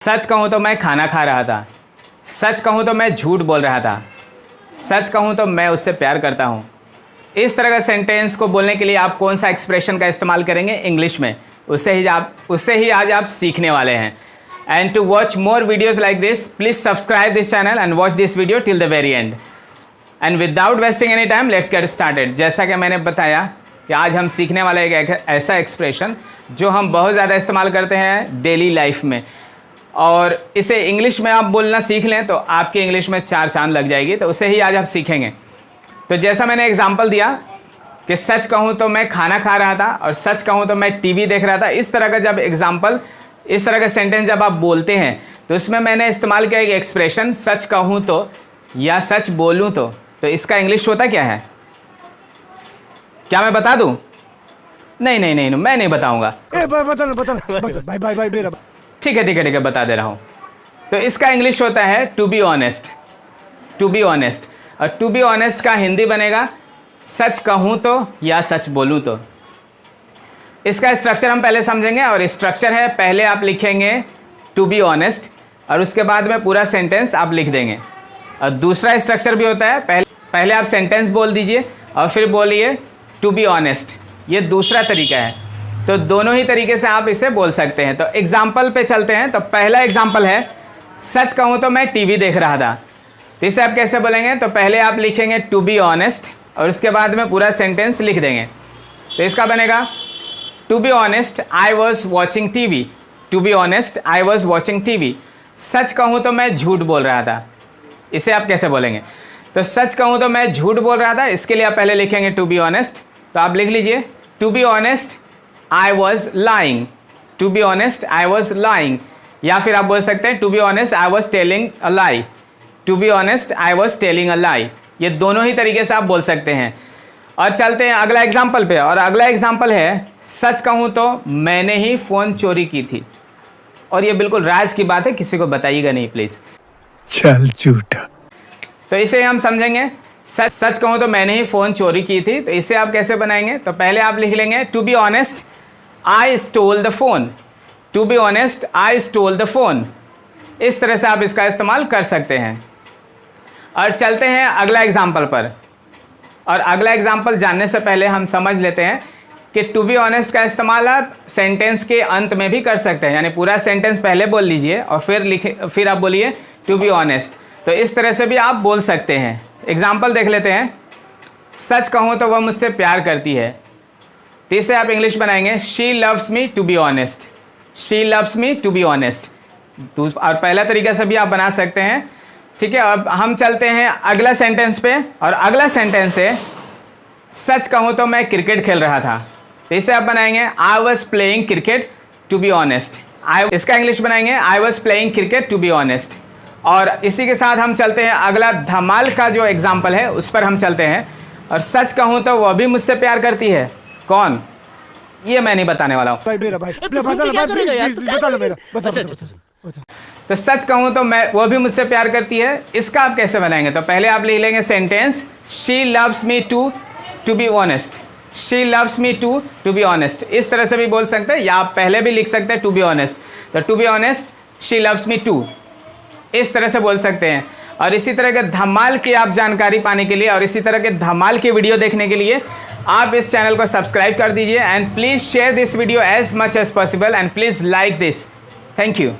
सच कहूँ तो मैं खाना खा रहा था। सच कहूँ तो मैं झूठ बोल रहा था। सच कहूँ तो मैं उससे प्यार करता हूँ। इस तरह का सेंटेंस को बोलने के लिए आप कौन सा एक्सप्रेशन का इस्तेमाल करेंगे इंग्लिश में, उससे ही आज आप सीखने वाले हैं। And to watch more videos like this, please subscribe this channel and watch this video till the very end. And without wasting any time let's get started. जैसा कि मैंने बताया कि आज हम सीखने वाले एक ऐसा एक्सप्रेशन जो हम बहुत ज़्यादा इस्तेमाल करते हैं डेली लाइफ में, और इसे इंग्लिश में आप बोलना सीख लें तो आपकी इंग्लिश में चार चांद लग जाएगी। तो उसे ही आज आप सीखेंगे। तो जैसा मैंने एग्जांपल दिया कि सच कहूँ तो मैं खाना खा रहा था और सच कहूँ तो मैं टीवी देख रहा था, इस तरह का जब एग्जांपल, इस तरह का सेंटेंस जब आप बोलते हैं तो इसमें मैंने इस्तेमाल किया एक एक्सप्रेशन सच कहूँ तो या सच बोलूँ तो इसका इंग्लिश होता क्या है? क्या मैं बता दूँ? नहीं, मैं नहीं बताऊँगा। बता ठीक है, बता दे रहा हूँ। तो इसका इंग्लिश होता है to be honest. To be honest, और टू बी ऑनेस्ट का हिंदी बनेगा सच कहूँ तो या सच बोलूँ तो। इसका स्ट्रक्चर हम पहले समझेंगे, और स्ट्रक्चर है पहले आप लिखेंगे टू बी ऑनेस्ट और उसके बाद में पूरा सेंटेंस आप लिख देंगे। और दूसरा स्ट्रक्चर भी होता है पहले आप सेंटेंस बोल दीजिए और फिर बोलिए टू बी ऑनेस्ट। ये दूसरा तरीका है। तो दोनों ही तरीके से आप इसे बोल सकते हैं। तो एग्जाम्पल पे चलते हैं। तो पहला एग्जाम्पल है सच कहूँ तो मैं टीवी देख रहा था। तो इसे आप कैसे बोलेंगे? तो पहले आप लिखेंगे टू बी ऑनेस्ट और उसके बाद में पूरा सेंटेंस लिख देंगे। तो इसका बनेगा to be honest I was watching TV. To be honest I was watching TV. सच कहूँ तो मैं झूठ बोल रहा था। इसे आप कैसे बोलेंगे? तो सच कहूँ तो मैं झूठ बोल रहा था, इसके लिए आप पहले लिखेंगे टू बी ऑनेस्ट। तो आप लिख लीजिए to be honest I was lying. To be honest, I was lying. या फिर आप बोल सकते हैं to be honest, I was telling a lie. To be honest, I was telling a lie. ये दोनों ही तरीके से आप बोल सकते हैं। और चलते हैं अगला एग्जाम्पल पे, और अगला एग्जाम्पल है सच कहूँ तो मैंने ही फ़ोन चोरी की थी। और ये बिल्कुल राज की बात है, किसी को बताइएगा नहीं प्लीज़। चल झूठा। तो इसे हम समझेंगे सच कहूँ तो मैंने ही फ़ोन चोरी की थी। तो इसे आप कैसे बनाएंगे? तो पहले आप लिख लेंगे to be honest I stole the phone. To be honest, I stole the phone. इस तरह से आप इसका इस्तेमाल कर सकते हैं। और चलते हैं अगला एग्जाम्पल पर। और अगला एग्जाम्पल जानने से पहले हम समझ लेते हैं कि टू बी ऑनेस्ट का इस्तेमाल आप सेंटेंस के अंत में भी कर सकते हैं। यानी पूरा सेंटेंस पहले बोल लीजिए और फिर आप बोलिए टू बी ऑनेस्ट। तो इस तरह से भी आप बोल सकते हैं। एग्जाम्पल देख लेते हैं। सच कहूँ तो वह मुझसे प्यार करती है। तो इसे आप इंग्लिश बनाएंगे she loves me to be honest. She loves me to be honest. और पहला तरीका से भी आप बना सकते हैं। ठीक है, अब हम चलते हैं अगला सेंटेंस पे, और अगला सेंटेंस है सच कहूँ तो मैं क्रिकेट खेल रहा था। तो इसे आप बनाएंगे I was playing cricket to be honest. इसका इंग्लिश बनाएंगे I was playing cricket to be honest. और इसी के साथ हम चलते हैं अगला धमाल का जो एग्जाम्पल है उस पर हम चलते हैं। और सच कहूँ तो वह भी मुझसे प्यार करती है। कौन? ये मैं नहीं बताने वाला हूँ। तो सच कहूँ तो वो भी मुझसे प्यार करती है, इसका आप कैसे बनाएंगे? तो पहले आप लिख लेंगे sentence she loves me to be honest. She loves me to be honest. इस तरह से भी बोल सकते हैं, या आप पहले भी लिख सकते हैं टू बी ऑनेस्ट। तो to be honest she loves me too, इस तरह से बोल सकते हैं। और इसी तरह के धमाल की आप जानकारी पाने के लिए और इसी तरह के धमाल के वीडियो देखने के लिए आप इस चैनल को सब्सक्राइब कर दीजिए। And please share this video as much as possible and please like this. Thank you.